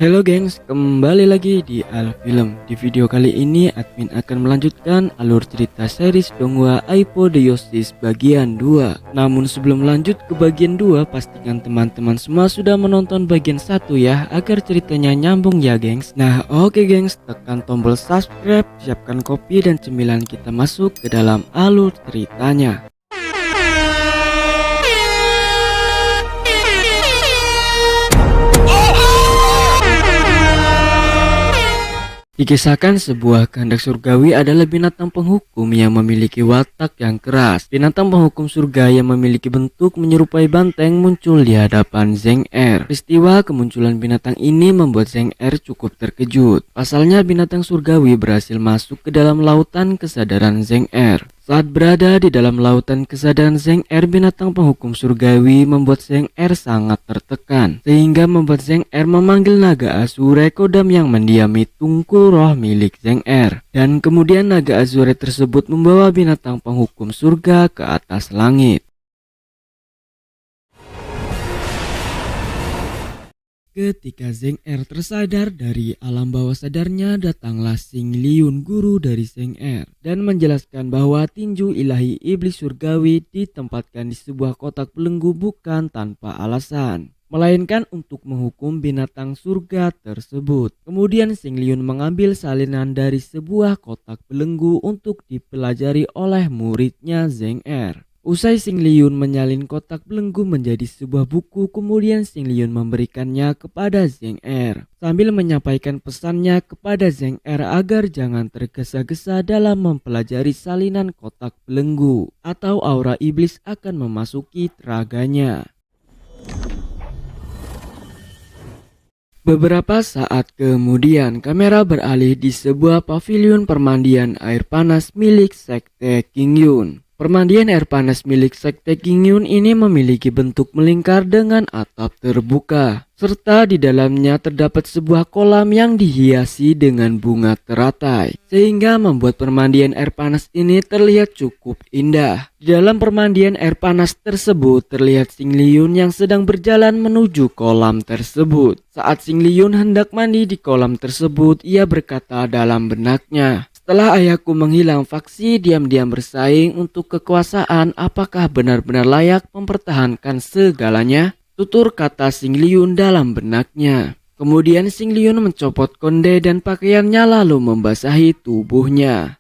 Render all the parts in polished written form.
Halo gengs, kembali lagi di Alfilm. Di video kali ini admin akan melanjutkan alur cerita series Donghua Apotheosis bagian 2. Namun sebelum lanjut ke bagian 2, pastikan teman-teman semua sudah menonton bagian 1 ya, agar ceritanya nyambung ya gengs. Nah oke gengs, tekan tombol subscribe, siapkan kopi dan cemilan, kita masuk ke dalam alur ceritanya. Dikisahkan sebuah kehendak surgawi adalah binatang penghukum yang memiliki watak yang keras. Binatang penghukum surga yang memiliki bentuk menyerupai banteng muncul di hadapan Zheng Er. Peristiwa kemunculan binatang ini membuat Zheng Er cukup terkejut. Pasalnya binatang surgawi berhasil masuk ke dalam lautan kesadaran Zheng Er. Saat berada di dalam lautan kesadaran Zheng Er, binatang penghukum surgawi membuat Zheng Er sangat tertekan, sehingga membuat Zheng Er memanggil naga Azure Kodam yang mendiami tungku roh milik Zheng Er. Dan kemudian naga Azure tersebut membawa binatang penghukum surga ke atas langit. Ketika Zheng Er tersadar dari alam bawah sadarnya, datanglah Xing Liun, guru dari Zheng Er, dan menjelaskan bahwa tinju ilahi iblis surgawi ditempatkan di sebuah kotak belenggu bukan tanpa alasan, melainkan untuk menghukum binatang surga tersebut. Kemudian Xing Liun mengambil salinan dari sebuah kotak belenggu untuk dipelajari oleh muridnya Zheng Er. Usai Xing Liun menyalin kotak belenggu menjadi sebuah buku, kemudian Xing Liun memberikannya kepada Zheng Er sambil menyampaikan pesannya kepada Zheng Er agar jangan tergesa-gesa dalam mempelajari salinan kotak belenggu, atau aura iblis akan memasuki teraganya. Beberapa saat kemudian, kamera beralih di sebuah pavilion permandian air panas milik Sekte Qingyun. Permandian air panas milik Sekte Qingyun ini memiliki bentuk melingkar dengan atap terbuka, serta di dalamnya terdapat sebuah kolam yang dihiasi dengan bunga teratai, sehingga membuat permandian air panas ini terlihat cukup indah. Di dalam permandian air panas tersebut terlihat Xing Liun yang sedang berjalan menuju kolam tersebut. Saat Xing Liun hendak mandi di kolam tersebut, ia berkata dalam benaknya, "Setelah ayahku menghilang, faksi diam-diam bersaing untuk kekuasaan. Apakah benar-benar layak mempertahankan segalanya?" Tutur kata Xing Liun dalam benaknya. Kemudian Xing Liun mencopot konde dan pakaiannya lalu membasahi tubuhnya.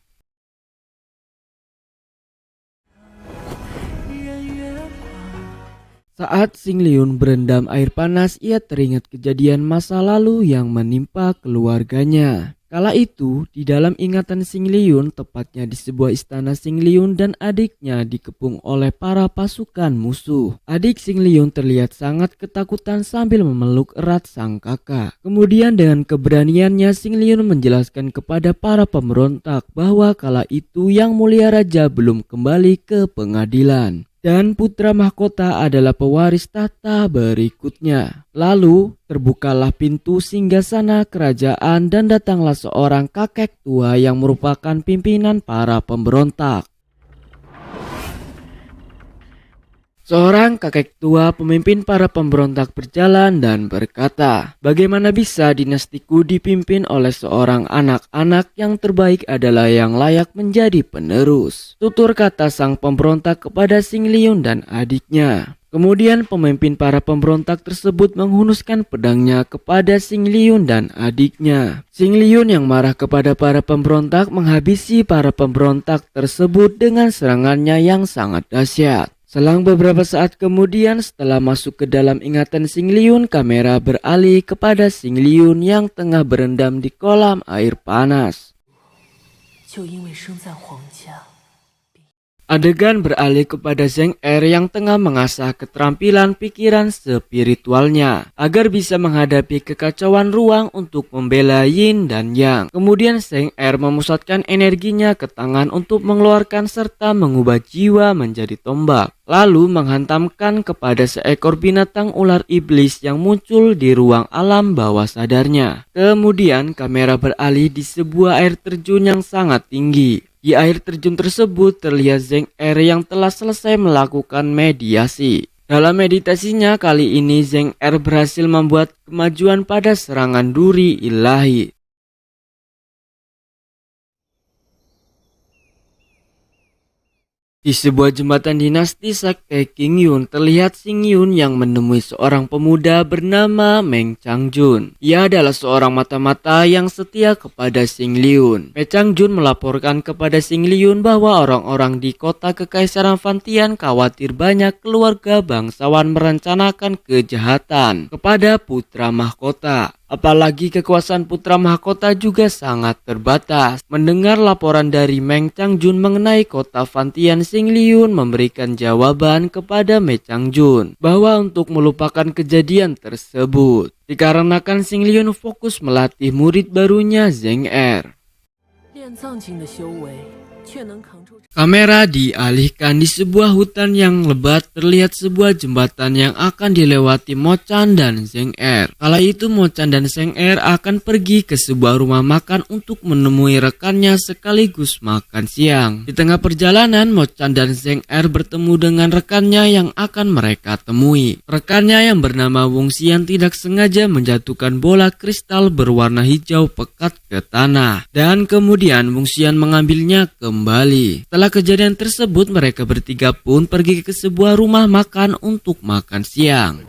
Saat Xing Liun berendam air panas, ia teringat kejadian masa lalu yang menimpa keluarganya. Kala itu, di dalam ingatan Xing Liun, tepatnya di sebuah istana, Xing Liun dan adiknya dikepung oleh para pasukan musuh. Adik Xing Liun terlihat sangat ketakutan sambil memeluk erat sang kakak. Kemudian dengan keberaniannya, Xing Liun menjelaskan kepada para pemberontak bahwa kala itu Yang Mulia Raja belum kembali ke pengadilan, dan putra mahkota adalah pewaris tahta berikutnya. Lalu terbukalah pintu singgasana kerajaan dan datanglah seorang kakek tua yang merupakan pimpinan para pemberontak. Seorang kakek tua pemimpin para pemberontak berjalan dan berkata, "Bagaimana bisa dinastiku dipimpin oleh seorang anak-anak? Yang terbaik adalah yang layak menjadi penerus," tutur kata sang pemberontak kepada Xing Liun dan adiknya. Kemudian pemimpin para pemberontak tersebut menghunuskan pedangnya kepada Xing Liun dan adiknya. Xing Liun yang marah kepada para pemberontak menghabisi para pemberontak tersebut dengan serangannya yang sangat dahsyat. Selang beberapa saat kemudian, setelah masuk ke dalam ingatan Xing Liun, kamera beralih kepada Xing Liun yang tengah berendam di kolam air panas. Adegan beralih kepada Zheng Er yang tengah mengasah keterampilan pikiran spiritualnya agar bisa menghadapi kekacauan ruang untuk membela Yin dan Yang. Kemudian Zheng Er memusatkan energinya ke tangan untuk mengeluarkan serta mengubah jiwa menjadi tombak, lalu menghantamkan kepada seekor binatang ular iblis yang muncul di ruang alam bawah sadarnya. Kemudian kamera beralih di sebuah air terjun yang sangat tinggi. Di air terjun tersebut terlihat Zheng Er yang telah selesai melakukan mediasi. Dalam meditasinya kali ini, Zheng Er berhasil membuat kemajuan pada serangan duri ilahi. Di sebuah jembatan dinasti Sekte Qingyun, terlihat Xing Yun yang menemui seorang pemuda bernama Meng Changjun. Ia adalah seorang mata-mata yang setia kepada Xing Liun. Meng Changjun melaporkan kepada Xing Liun bahwa orang-orang di kota Kekaisaran Fantian khawatir banyak keluarga bangsawan merencanakan kejahatan kepada putra mahkota. Apalagi kekuasaan putra mahkota juga sangat terbatas. Mendengar laporan dari Meng Changjun mengenai kota Fantian, Xing Liun memberikan jawaban kepada Meng Changjun bahwa untuk melupakan kejadian tersebut, dikarenakan Xing Liun fokus melatih murid barunya Zheng Er. Kamera dialihkan di sebuah hutan yang lebat, terlihat sebuah jembatan yang akan dilewati Mo Chan dan Zheng Er. Kala itu Mo Chan dan Zheng Er akan pergi ke sebuah rumah makan untuk menemui rekannya sekaligus makan siang. Di tengah perjalanan, Mo Chan dan Zheng Er bertemu dengan rekannya yang akan mereka temui. Rekannya yang bernama Wong Xian tidak sengaja menjatuhkan bola kristal berwarna hijau pekat ke tanah, dan kemudian Wong Xian mengambilnya kembali. Setelah kejadian tersebut, mereka bertiga pun pergi ke sebuah rumah makan untuk makan siang.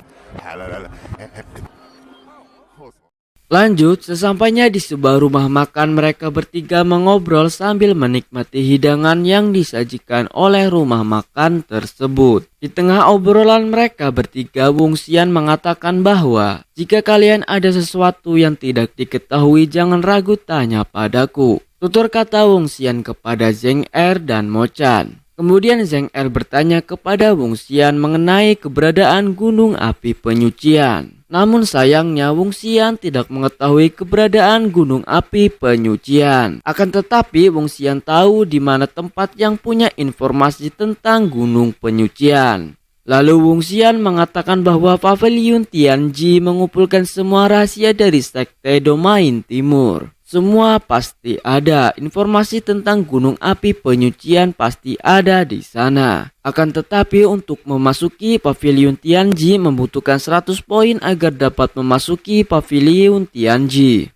Lanjut, sesampainya di sebuah rumah makan, mereka bertiga mengobrol sambil menikmati hidangan yang disajikan oleh rumah makan tersebut. Di tengah obrolan mereka bertiga, Wong Xian mengatakan bahwa jika kalian ada sesuatu yang tidak diketahui, jangan ragu tanya padaku. Tutur kata Wong Xian kepada Zheng Er dan Mo Chan. Kemudian Zheng Er bertanya kepada Wong Xian mengenai keberadaan gunung api penyucian. Namun sayangnya Wong Xian tidak mengetahui keberadaan gunung api penyucian. Akan tetapi Wong Xian tahu di mana tempat yang punya informasi tentang gunung penyucian. Lalu Wong Xian mengatakan bahwa Paviliun Tianji mengumpulkan semua rahasia dari Sekte Domain Timur. Semua pasti ada, informasi tentang gunung api penyucian pasti ada di sana. Akan tetapi untuk memasuki Paviliun Tianji membutuhkan 100 poin agar dapat memasuki Paviliun Tianji.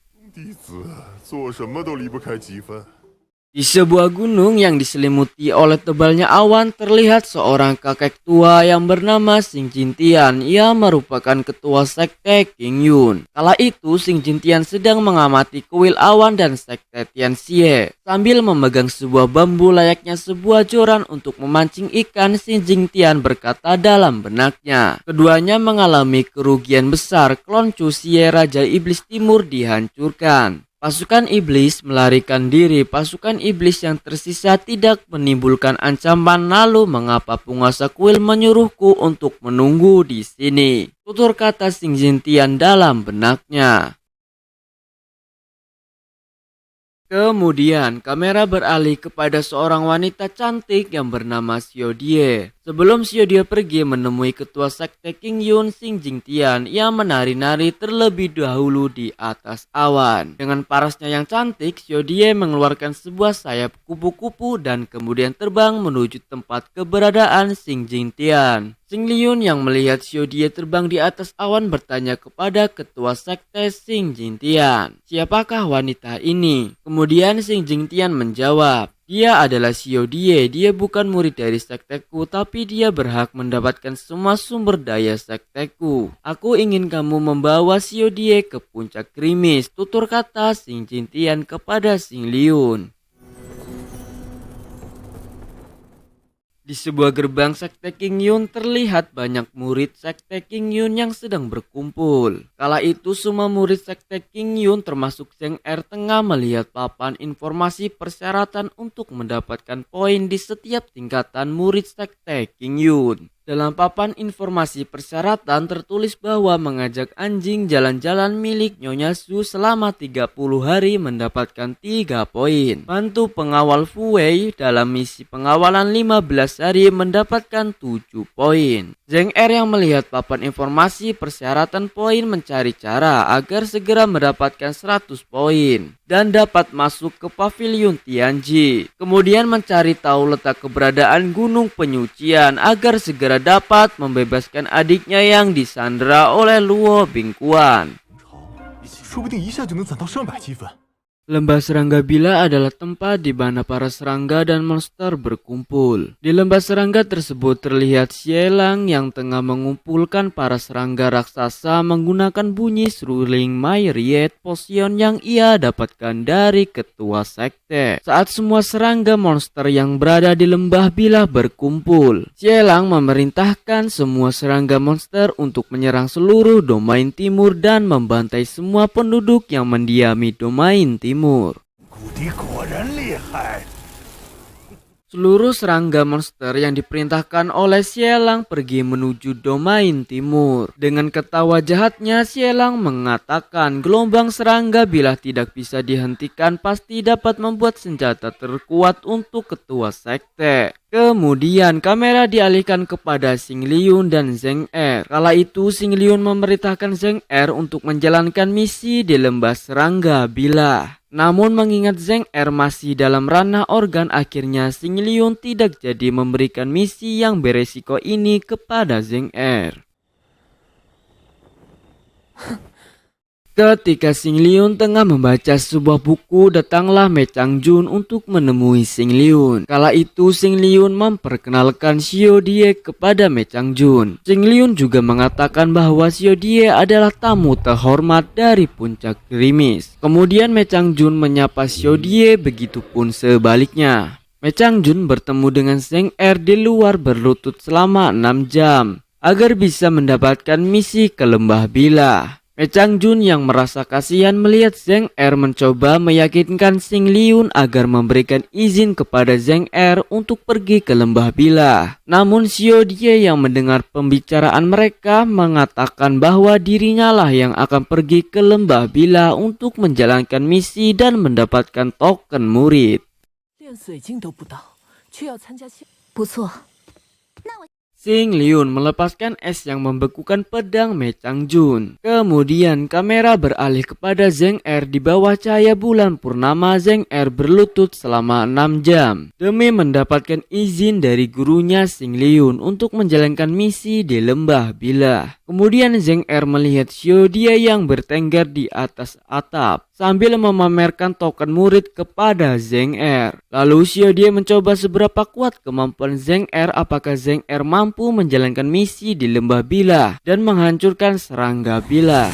Di sebuah gunung yang diselimuti oleh tebalnya awan, terlihat seorang kakek tua yang bernama Xing Jintian. Ia merupakan ketua Sekte Qingyun. Kala itu Xing Jintian sedang mengamati kuil awan dan Sekte Tianxie. Sambil memegang sebuah bambu layaknya sebuah joran untuk memancing ikan, Xing Jintian berkata dalam benaknya. Keduanya mengalami kerugian besar. Klon Chu Xie Raja Iblis Timur dihancurkan. Pasukan iblis melarikan diri. Pasukan iblis yang tersisa tidak menimbulkan ancaman. Lalu mengapa penguasa kuil menyuruhku untuk menunggu di sini? Tutur kata Xing Jintian dalam benaknya. Kemudian kamera beralih kepada seorang wanita cantik yang bernama Xiao Die. Sebelum Xiao Die pergi menemui ketua Sekte Qingyun Xing Jintian, ia menari-nari terlebih dahulu di atas awan. Dengan parasnya yang cantik, Xiao Die mengeluarkan sebuah sayap kupu-kupu dan kemudian terbang menuju tempat keberadaan Xing Jintian. Xing Liun yang melihat Xiao Die terbang di atas awan bertanya kepada ketua Sekte Xing Jintian, "Siapakah wanita ini?" Kemudian Xing Jintian menjawab, "Dia adalah Xiao Die. Dia bukan murid dari sekteku, tapi dia berhak mendapatkan semua sumber daya sekteku. Aku ingin kamu membawa Xiao Die ke puncak krimis," tutur kata Xing Jintian kepada Xing Liun. Di sebuah gerbang Sekte Qingyun terlihat banyak murid Sekte Qingyun yang sedang berkumpul. Kala itu semua murid Sekte Qingyun termasuk Zheng Er tengah melihat papan informasi persyaratan untuk mendapatkan poin di setiap tingkatan murid Sekte Qingyun. Dalam papan informasi persyaratan tertulis bahwa mengajak anjing jalan-jalan milik Nyonya Su selama 30 hari mendapatkan 3 poin. Bantu pengawal Fu Wei dalam misi pengawalan 15 hari mendapatkan 7 poin. Zheng Er yang melihat papan informasi persyaratan poin mencari cara agar segera mendapatkan 100 poin dan dapat masuk ke Paviliun Tianji. Kemudian mencari tahu letak keberadaan gunung penyucian agar segera segera dapat membebaskan adiknya yang disandera oleh Luo Bingquan. 说不定一下就能攒到300积分。 Lembah Serangga Bila adalah tempat di mana para serangga dan monster berkumpul. Di lembah serangga tersebut terlihat Xielang yang tengah mengumpulkan para serangga raksasa menggunakan bunyi seruling Myriad Potion yang ia dapatkan dari ketua sekte. Saat semua serangga monster yang berada di lembah Bila berkumpul, Xielang memerintahkan semua serangga monster untuk menyerang seluruh domain timur dan membantai semua penduduk yang mendiami domain timur. Seluruh serangga monster yang diperintahkan oleh Xielang pergi menuju domain timur. Dengan ketawa jahatnya, Xielang mengatakan gelombang serangga bila tidak bisa dihentikan pasti dapat membuat senjata terkuat untuk ketua sekte. Kemudian kamera dialihkan kepada Xing Liun dan Zheng Er. Kala itu Xing Liun memerintahkan Zheng Er untuk menjalankan misi di lembah serangga Bila. Namun mengingat Zheng Er masih dalam ranah organ, akhirnya Xing Liun tidak jadi memberikan misi yang beresiko ini kepada Zheng Er. Ketika Xing Liun tengah membaca sebuah buku, datanglah Me Changjun untuk menemui Xing Liun. Kala itu Xing Liun memperkenalkan Xiao Die kepada Me Changjun. Xing Liun juga mengatakan bahwa Xiao Die adalah tamu terhormat dari puncak gerimis. Kemudian Me Changjun menyapa Xiao Die, begitupun sebaliknya. Me Changjun bertemu dengan Zheng Er di luar berlutut selama 6 jam agar bisa mendapatkan misi ke lembah Bila. Me Changjun yang merasa kasihan melihat Zheng Er mencoba meyakinkan Xing Liun agar memberikan izin kepada Zheng Er untuk pergi ke lembah Bila. Namun Xiao Die yang mendengar pembicaraan mereka mengatakan bahwa dirinya lah yang akan pergi ke lembah Bila untuk menjalankan misi dan mendapatkan token murid. Xing Liun melepaskan es yang membekukan pedang Me Changjun. Kemudian kamera beralih kepada Zheng Er di bawah cahaya bulan purnama. Zheng Er berlutut selama 6 jam demi mendapatkan izin dari gurunya Xing Liun untuk menjalankan misi di lembah Bila. Kemudian Zheng Er melihat Xiao Die yang bertengger di atas atap sambil memamerkan token murid kepada Zheng Er. Lalu Xiao Die mencoba seberapa kuat kemampuan Zheng Er, apakah Zheng Er mampu menjalankan misi di lembah Bila dan menghancurkan serangga Bila.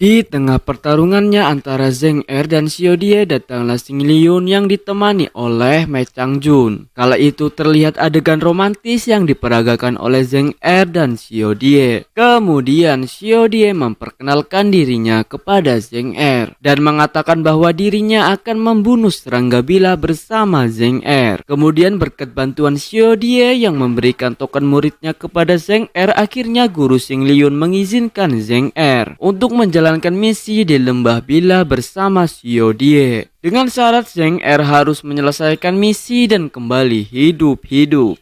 Di tengah pertarungannya antara Zheng Er dan Xiao Die, datanglah Xing Liun yang ditemani oleh Me Changjun. Kala itu terlihat adegan romantis yang diperagakan oleh Zheng Er dan Xiao Die. Kemudian Xiao Die memperkenalkan dirinya kepada Zheng Er dan mengatakan bahwa dirinya akan membunuh serangga Bila bersama Zheng Er. Kemudian berkat bantuan Xiao Die yang memberikan token muridnya kepada Zheng Er, akhirnya guru Xing Liun mengizinkan Zheng Er untuk menjalankan misi di lembah Bila bersama Xiao Die. Dengan syarat Zheng Er harus menyelesaikan misi dan kembali hidup-hidup.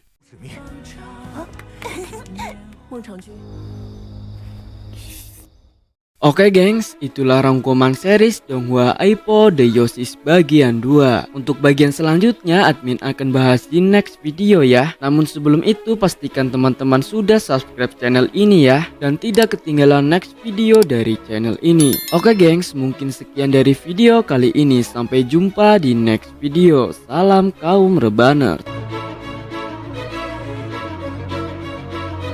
Oke gengs, itulah rangkuman series Donghua Aipo The Yoshi's bagian 2. Untuk bagian selanjutnya admin akan bahas di next video ya. Namun sebelum itu pastikan teman-teman sudah subscribe channel ini ya, dan tidak ketinggalan next video dari channel ini. Oke gengs, mungkin sekian dari video kali ini. Sampai jumpa di next video. Salam kaum rebaner.